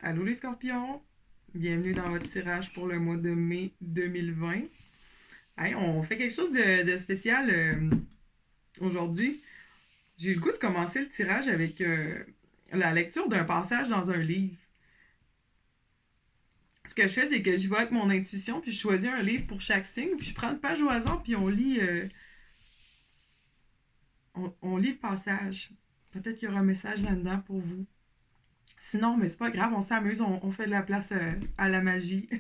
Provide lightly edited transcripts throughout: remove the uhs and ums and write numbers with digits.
Allô les scorpions! Bienvenue dans votre tirage pour le mois de mai 2020. Hey, on fait quelque chose de spécial aujourd'hui. J'ai eu le goût de commencer le tirage avec la lecture d'un passage dans un livre. Ce que je fais, c'est que je vais avec mon intuition, puis je choisis un livre pour chaque signe, puis je prends une page au hasard, puis on lit le passage. Peut-être qu'il y aura un message là-dedans pour vous. Sinon, mais c'est pas grave, on s'amuse, on fait de la place à la magie.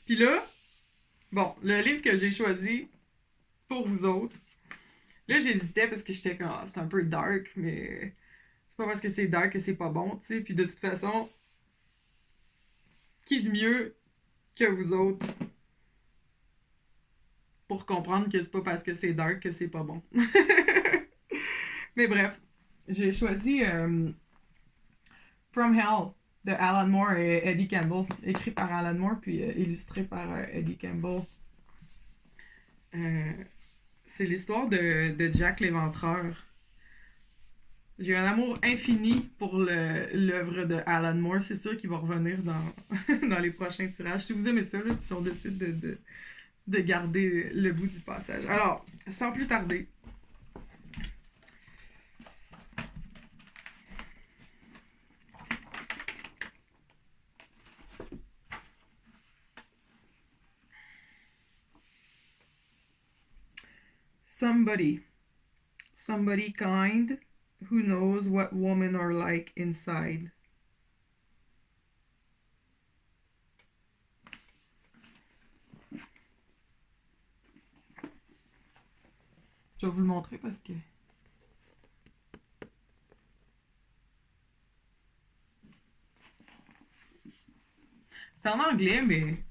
Puis là, bon, le livre que j'ai choisi pour vous autres, là j'hésitais parce que j'étais comme, c'est un peu dark, mais c'est pas parce que c'est dark que c'est pas bon, tu sais. Puis de toute façon, qui de mieux que vous autres pour comprendre que c'est pas parce que c'est dark que c'est pas bon. Mais bref, j'ai choisi From Hell de Alan Moore et Eddie Campbell, écrit par Alan Moore puis illustré par Eddie Campbell. Euh, c'est l'histoire de Jack l'Éventreur. J'ai un amour infini pour l'œuvre de Alan Moore. C'est sûr qu'il va revenir dans les prochains tirages. Si vous aimez ça, là, si on décide de garder le bout du passage. Alors, sans plus tarder, somebody. Somebody kind who knows what women are like inside. Je vais vous le montrer parce que c'est en anglais, mais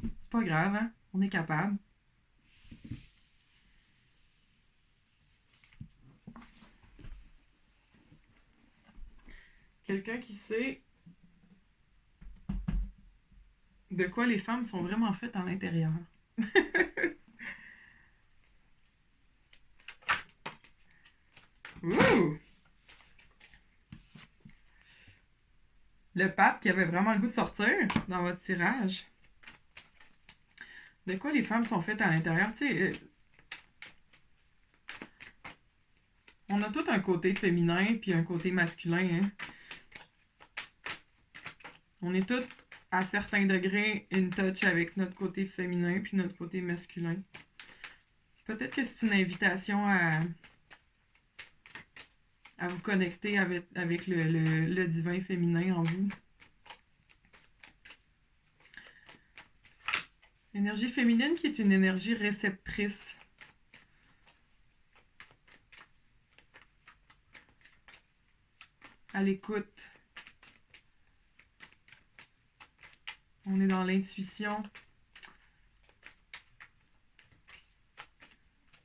c'est pas grave, hein? On est capable. Quelqu'un qui sait de quoi les femmes sont vraiment faites à l'intérieur. Ouh! Le pape qui avait vraiment le goût de sortir dans votre tirage. De quoi les femmes sont faites à l'intérieur? Tu sais, on a tout un côté féminin puis un côté masculin. Hein? On est tous à certains degrés in touch avec notre côté féminin puis notre côté masculin. Peut-être que c'est une invitation à vous connecter avec le divin féminin en vous. L'énergie féminine qui est une énergie réceptrice. À l'écoute. On est dans l'intuition.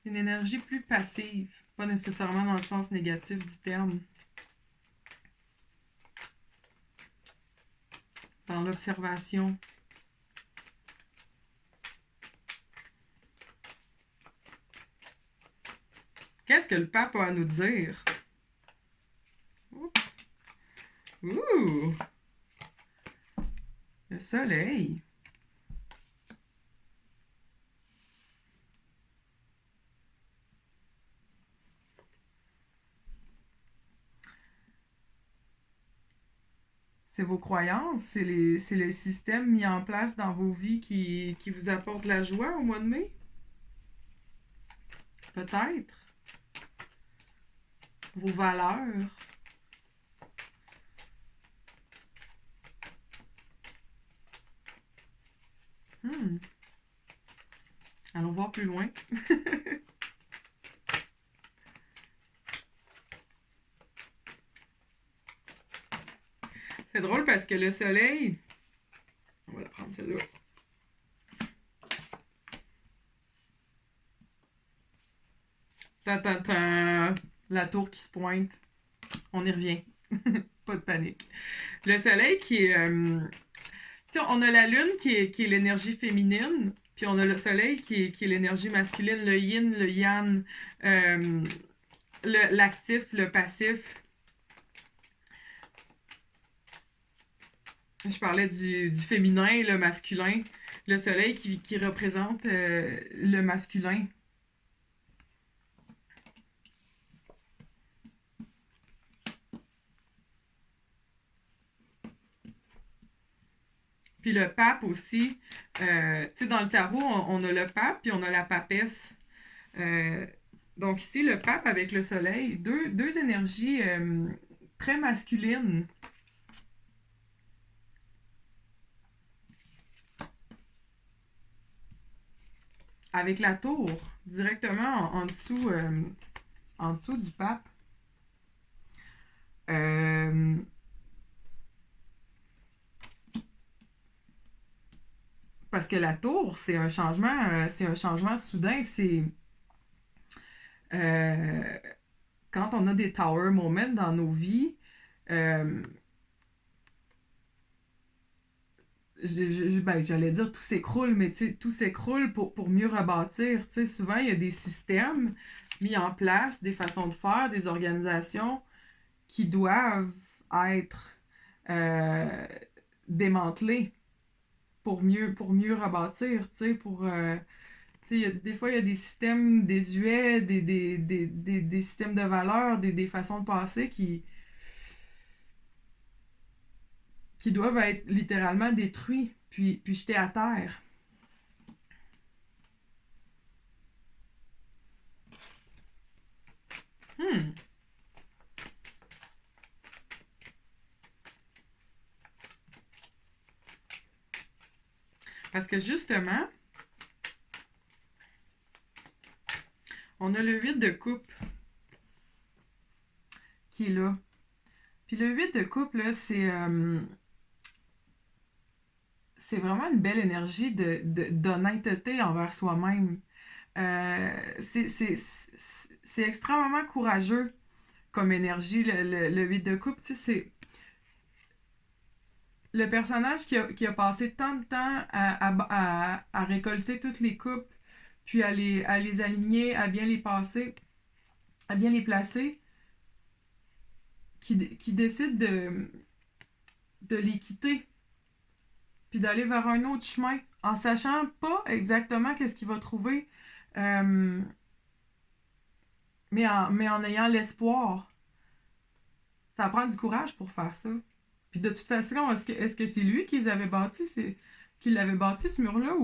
Une énergie plus passive, pas nécessairement dans le sens négatif du terme. Dans l'observation. Qu'est-ce que le pape a à nous dire? Ouh! Le soleil. C'est vos croyances, c'est le système mis en place dans vos vies qui vous apporte la joie au mois de mai? Peut-être. Vos valeurs. Allons voir plus loin. C'est drôle parce que le soleil... On va la prendre celle-là. Ta-ta-ta! La tour qui se pointe. On y revient. Pas de panique. Le soleil qui est... on a la lune qui est l'énergie féminine, puis on a le soleil qui est l'énergie masculine, le yin, le yang, l'actif, le passif. Je parlais du féminin, le masculin. Le soleil qui représente le masculin. Puis le pape aussi. Tu sais, dans le tarot, on a le pape, puis on a la papesse. Euh, donc ici, le pape avec le soleil, deux énergies très masculines. Avec la tour, directement en dessous du pape. Euh, parce que la tour, c'est un changement soudain. C'est euh, quand on a des tower moments dans nos vies, euh, ben, j'allais dire tout s'écroule, mais tout s'écroule pour mieux rebâtir. Souvent, il y a des systèmes mis en place, des façons de faire, des organisations qui doivent être euh, démantelées pour mieux rebâtir, des fois, il y a des systèmes désuets, des systèmes de valeurs, des façons de passer qui doivent être littéralement détruits, puis jetés à terre. Hmm. Parce que justement, on a le 8 de coupe qui est là. Puis le 8 de coupe, là, c'est vraiment une belle énergie d'honnêteté envers soi-même. Euh, c'est extrêmement courageux comme énergie, le 8 de coupe. Tu sais, c'est le personnage qui a passé tant de temps à récolter toutes les coupes, puis à les aligner, à bien les passer, à bien les placer, qui décide de les quitter, puis d'aller vers un autre chemin, en sachant pas exactement qu'est-ce qu'il va trouver, euh, mais en ayant l'espoir. Ça prend du courage pour faire ça. Puis de toute façon, est-ce que c'est lui qui les avait bâtis, qui l'avait bâti ce mur-là,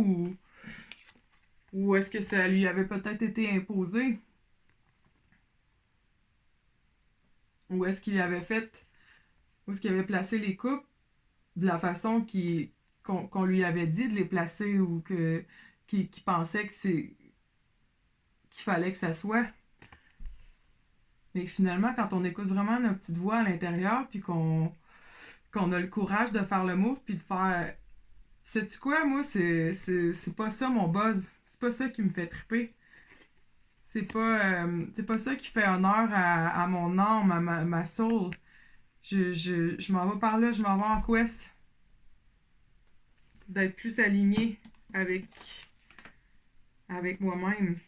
ou est-ce que ça lui avait peut-être été imposé? Ou est-ce qu'il avait fait, ou est-ce qu'il avait placé les coupes de la façon qu'on lui avait dit de les placer, ou qu'il pensait qu'il fallait que ça soit? Mais finalement, quand on écoute vraiment notre petite voix à l'intérieur, puis qu'on a le courage de faire le move, puis de faire... Sais-tu quoi, moi, c'est pas ça mon buzz. C'est pas ça qui me fait triper. C'est pas ça qui fait honneur à mon âme, à ma soul. Je m'en vais par là, je m'en vais en quest. D'être plus aligné avec, avec moi-même.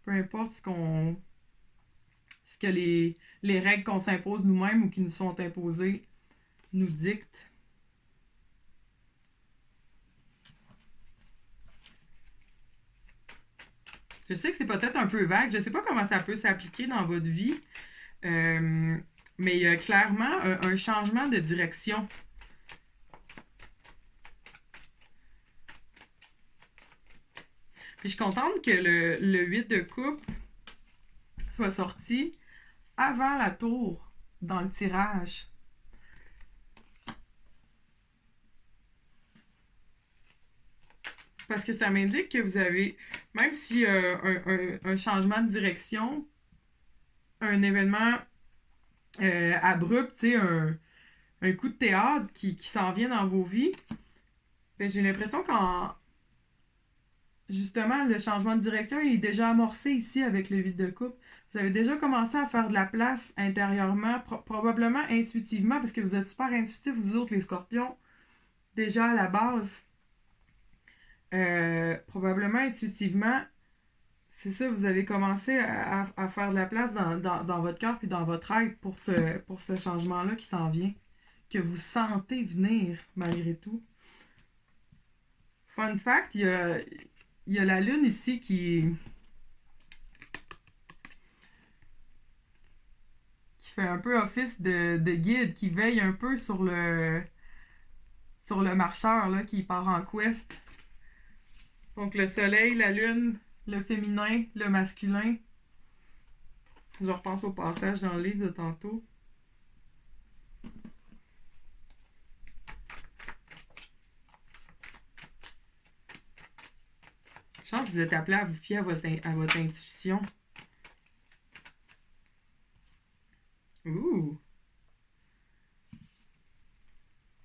Peu importe ce que les règles qu'on s'impose nous-mêmes ou qui nous sont imposées nous dictent. Je sais que c'est peut-être un peu vague, je sais pas comment ça peut s'appliquer dans votre vie, euh, mais il y a clairement un changement de direction. Puis je suis contente que le 8 de coupe soit sorti avant la tour dans le tirage. Parce que ça m'indique que vous avez, même si un changement de direction, un événement abrupt, tu sais, un coup de théâtre qui s'en vient dans vos vies, ben, j'ai l'impression qu'en justement, le changement de direction est déjà amorcé ici avec le 8 de coupe. Vous avez déjà commencé à faire de la place intérieurement, probablement intuitivement, parce que vous êtes super intuitifs, vous autres, les scorpions, déjà à la base. Probablement intuitivement, c'est ça, vous allez commencer à faire de la place dans votre cœur puis dans votre être pour ce changement-là qui s'en vient, que vous sentez venir malgré tout. Fun fact, il y a la lune ici qui fait un peu office de guide, qui veille un peu sur le marcheur là, qui part en quest. Donc le soleil, la lune, le féminin, le masculin. Je repense au passage dans le livre de tantôt. Je pense que vous êtes appelé à vous fier à votre intuition. Ouh!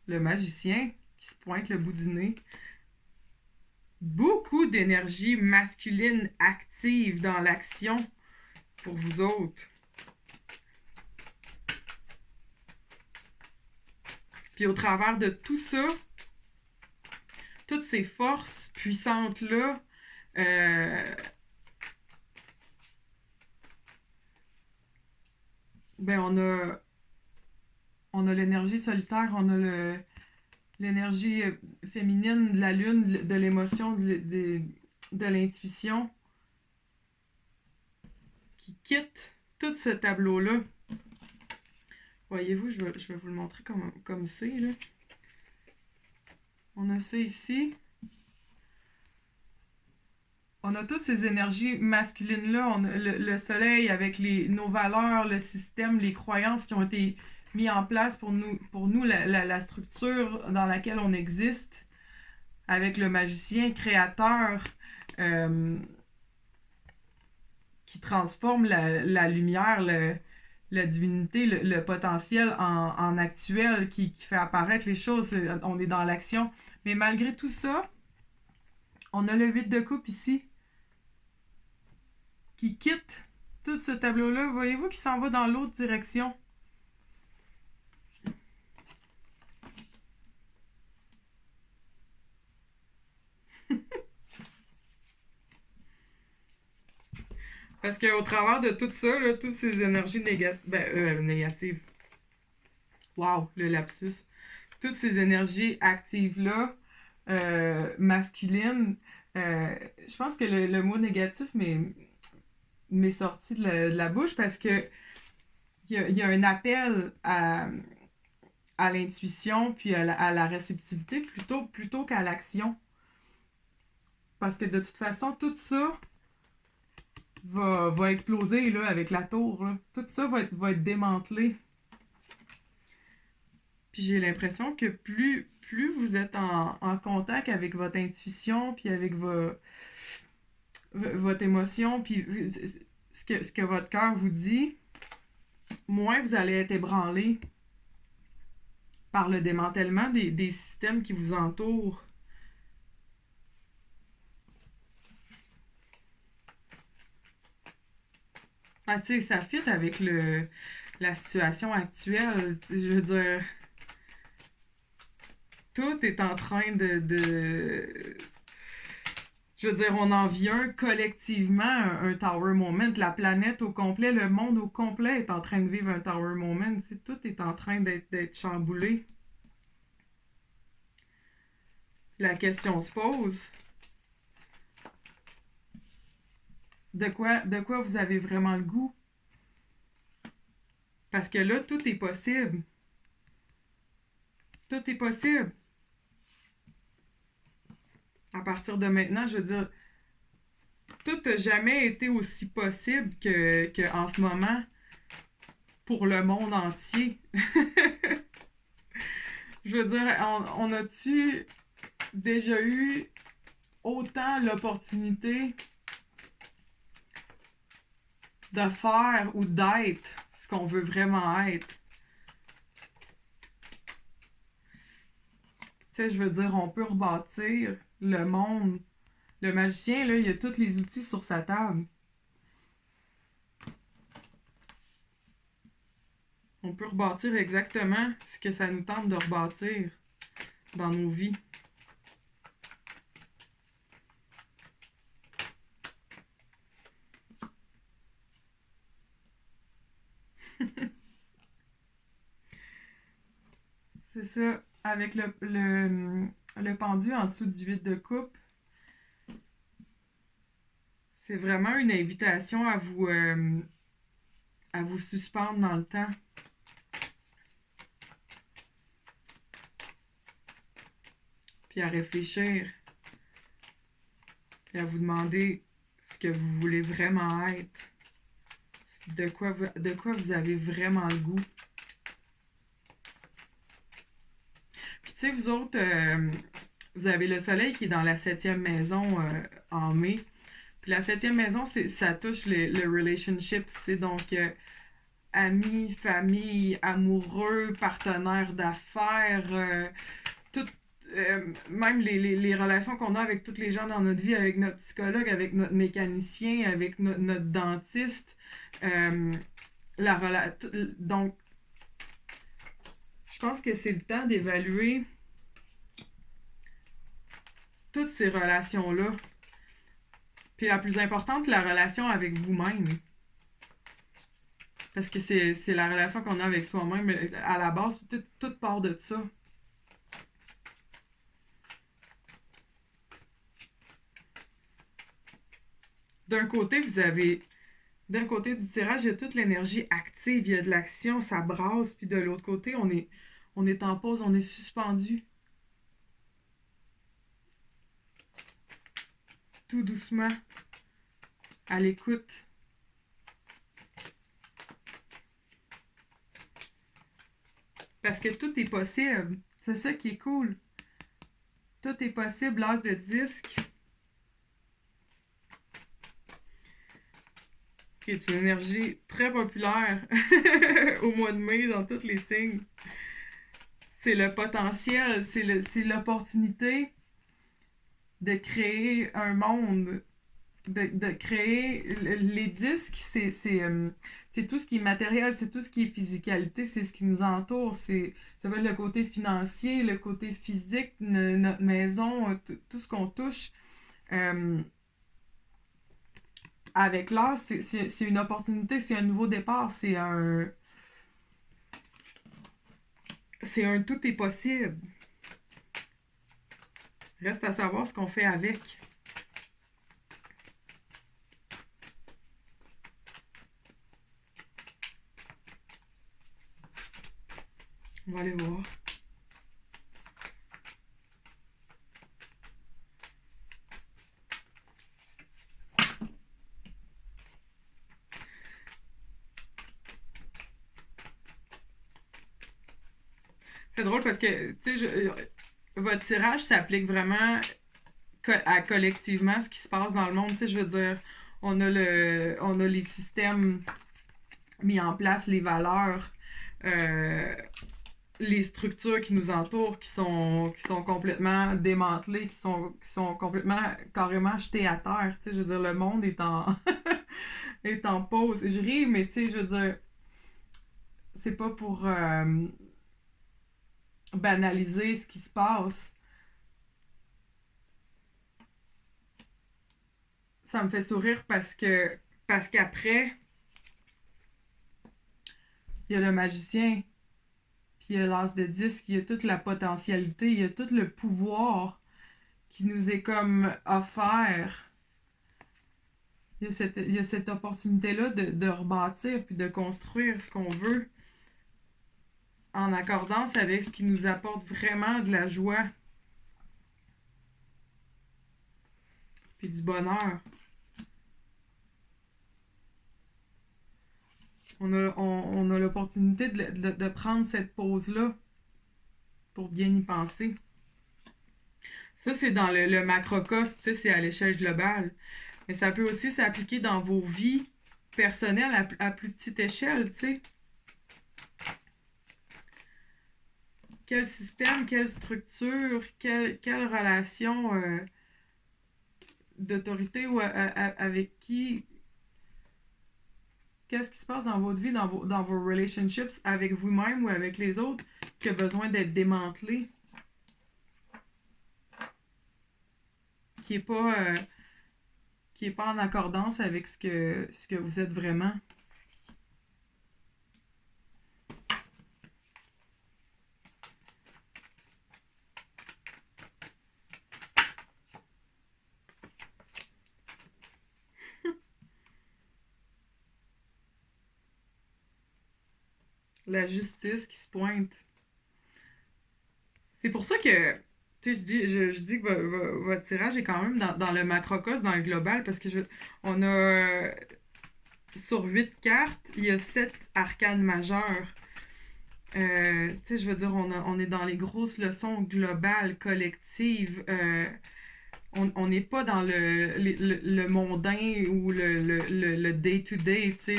Le magicien qui se pointe le bout du nez. Beaucoup d'énergie masculine active dans l'action pour vous autres. Puis au travers de tout ça, toutes ces forces puissantes-là, ben on a l'énergie solitaire, on a l'énergie féminine de la lune, de l'émotion, de l'intuition, qui quitte tout ce tableau-là. Voyez-vous, je vais vous le montrer comme c'est, là. On a ça ici. On a toutes ces énergies masculines-là. On a le soleil avec nos valeurs, le système, les croyances qui ont été mis en place pour nous la structure dans laquelle on existe. Avec le magicien créateur qui transforme la lumière, la divinité, le potentiel en actuel, qui fait apparaître les choses. On est dans l'action. Mais malgré tout ça, on a le 8 de coupe ici qui quitte tout ce tableau-là. Voyez-vous qu'il s'en va dans l'autre direction. Parce qu'au travers de tout ça, là, toutes ces énergies négatives. Wow, le lapsus. Toutes ces énergies actives-là, masculines, je pense que le mot négatif m'est sorti de la bouche parce que il y a un appel à l'intuition puis à la réceptivité plutôt qu'à l'action. Parce que de toute façon, tout ça va exploser là, avec la tour. Là. Tout ça va être démantelé. Puis j'ai l'impression que plus vous êtes en contact avec votre intuition, puis avec votre émotion, puis ce que votre cœur vous dit, moins vous allez être ébranlé par le démantèlement des systèmes qui vous entourent. Ah, tu sais, ça fit avec la situation actuelle. Je veux dire, tout est en train je veux dire, on en vient collectivement un Tower Moment. La planète au complet, le monde au complet est en train de vivre un Tower Moment. Tu sais, tout est en train d'être chamboulé. La question se pose. De quoi vous avez vraiment le goût? Parce que là, tout est possible. Tout est possible. À partir de maintenant, je veux dire, tout n'a jamais été aussi possible que en ce moment pour le monde entier. Je veux dire, on a-tu déjà eu autant l'opportunité de faire ou d'être ce qu'on veut vraiment être? Tu sais, je veux dire, on peut rebâtir le monde. Le magicien, là, il a tous les outils sur sa table. On peut rebâtir exactement ce que ça nous tente de rebâtir dans nos vies. C'est ça. Avec le pendu en dessous du 8 de coupe, c'est vraiment une invitation à vous suspendre dans le temps. Puis à réfléchir. Puis à vous demander ce que vous voulez vraiment être. De quoi vous avez vraiment le goût. Puis tu sais, vous autres, vous avez le soleil qui est dans la 7e maison en mai. Puis la 7e maison, ça touche le relationship, tu sais, donc amis, famille, amoureux, partenaires d'affaires, tout, même les relations qu'on a avec tous les gens dans notre vie, avec notre psychologue, avec notre mécanicien, avec notre dentiste. Euh, donc, je pense que c'est le temps d'évaluer toutes ces relations-là. Puis la plus importante, la relation avec vous-même. Parce que c'est la relation qu'on a avec soi-même. À la base, tout part de ça. D'un côté, d'un côté du tirage, il y a toute l'énergie active, il y a de l'action, ça brasse. Puis de l'autre côté, on est en pause, on est suspendu. Tout doucement. À l'écoute. Parce que tout est possible. C'est ça qui est cool. Tout est possible, l'as de disque. Qui est une énergie très populaire au mois de mai dans tous les signes. C'est le potentiel, c'est l'opportunité de créer un monde, de créer les disques, c'est tout ce qui est matériel, c'est tout ce qui est physicalité, c'est ce qui nous entoure, ça va être le côté financier, le côté physique, notre maison, tout ce qu'on touche. Euh, avec l'art, c'est une opportunité, c'est un nouveau départ, c'est un tout est possible. Reste à savoir ce qu'on fait avec. On va aller voir. C'est drôle parce que, tu sais, votre tirage s'applique vraiment à collectivement ce qui se passe dans le monde. Tu sais, je veux dire, on a les systèmes mis en place, les valeurs, euh, les structures qui nous entourent, qui sont complètement démantelées, qui sont complètement, carrément jetées à terre. Tu sais, je veux dire, le monde est est en pause. Je ris, mais tu sais, je veux dire, c'est pas pour banaliser ce qui se passe. Ça me fait sourire parce qu'après, il y a le magicien, puis il y a l'as de disque, il y a toute la potentialité, il y a tout le pouvoir qui nous est comme offert. Il y a cette opportunité-là de rebâtir puis de construire ce qu'on veut en accordance avec ce qui nous apporte vraiment de la joie puis du bonheur. On a l'opportunité de prendre cette pause-là pour bien y penser. Ça, c'est dans le macrocosme, tu sais, c'est à l'échelle globale. Mais ça peut aussi s'appliquer dans vos vies personnelles à plus petite échelle, tu sais. Quel système, quelle structure, quelle relation d'autorité ou avec qui, qu'est-ce qui se passe dans votre vie, dans vos relationships avec vous-même ou avec les autres qui a besoin d'être démantelé, qui est pas qui est pas en accordance avec ce que vous êtes vraiment. La justice qui se pointe. C'est pour ça que, tu sais, je dis que votre tirage est quand même dans le macrocosme, dans le global, parce que on a, sur 8 cartes, il y a 7 arcanes majeures. Tu sais, je veux dire, on est dans les grosses leçons globales, collectives. On n'est pas dans le mondain ou le day-to-day, tu sais,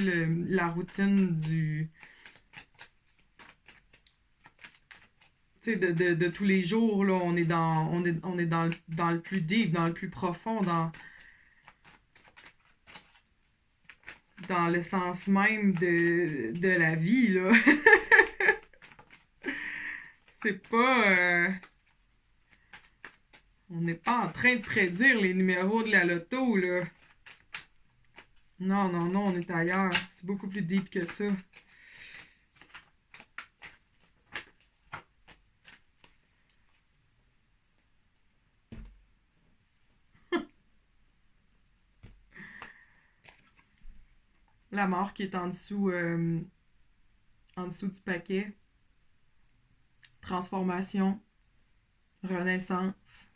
la routine tu sais, de tous les jours, là. On est dans le plus deep, dans le plus profond, dans l'essence même de la vie, là. C'est pas... on n'est pas en train de prédire les numéros de la loto, là. Non, non, non, on est ailleurs. C'est beaucoup plus deep que ça. La mort qui est en dessous du paquet. Transformation. Renaissance.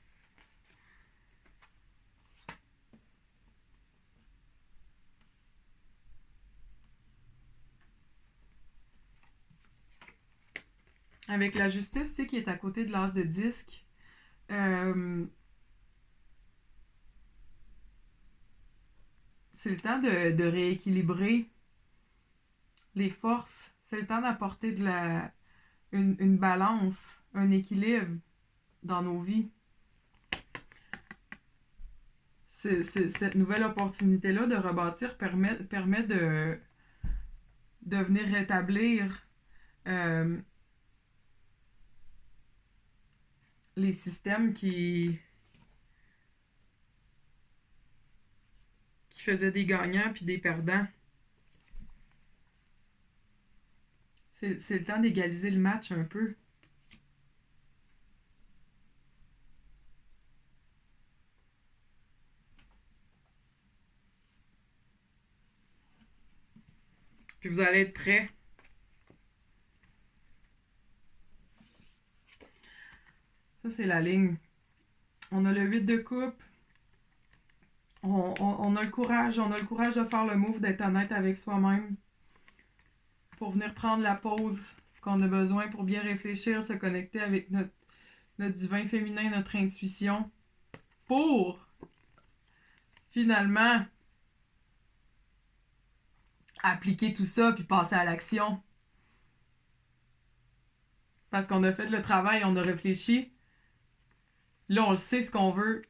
Avec la justice, tu sais, qui est à côté de l'as de disque. C'est le temps de rééquilibrer les forces. C'est le temps d'apporter une balance, un équilibre dans nos vies. Cette nouvelle opportunité-là de rebâtir permet de venir rétablir euh, les systèmes qui faisaient des gagnants puis des perdants. C'est le temps d'égaliser le match un peu. Puis vous allez être prêts. Ça, c'est la ligne. On a le 8 de coupe. On a le courage. On a le courage de faire le move, d'être honnête avec soi-même. Pour venir prendre la pause qu'on a besoin pour bien réfléchir, se connecter avec notre divin féminin, notre intuition. Pour, finalement, appliquer tout ça puis passer à l'action. Parce qu'on a fait le travail, on a réfléchi. Là, on sait ce qu'on veut.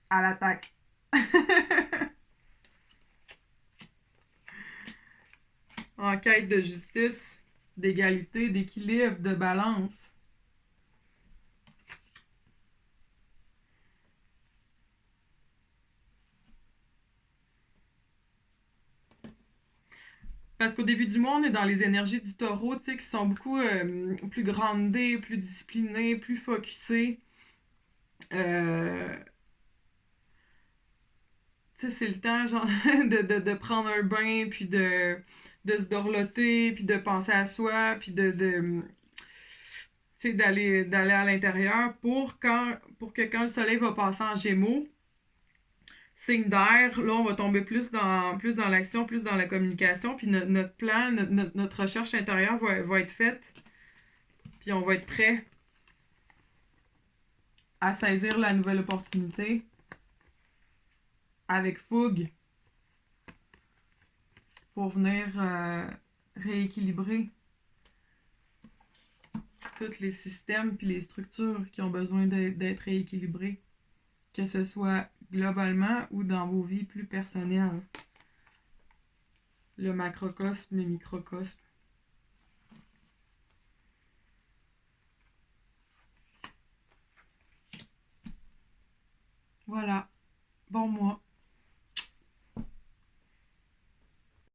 À l'attaque. En quête de justice, d'égalité, d'équilibre, de balance. Parce qu'au début du mois, on est dans les énergies du taureau, tu sais, qui sont beaucoup plus groundées, plus disciplinées, plus focusées. Tu sais, c'est le temps, genre, de prendre un bain, puis de se dorloter, puis de penser à soi, puis tu sais, d'aller à l'intérieur pour que quand le soleil va passer en gémeaux, signe d'air, là, on va tomber plus dans l'action, plus dans la communication, puis notre plan, notre recherche intérieure va être faite, puis on va être prêt à saisir la nouvelle opportunité avec fougue pour venir rééquilibrer tous les systèmes puis les structures qui ont besoin d'être rééquilibrés, que ce soit globalement ou dans vos vies plus personnelles. Le macrocosme, le microcosme.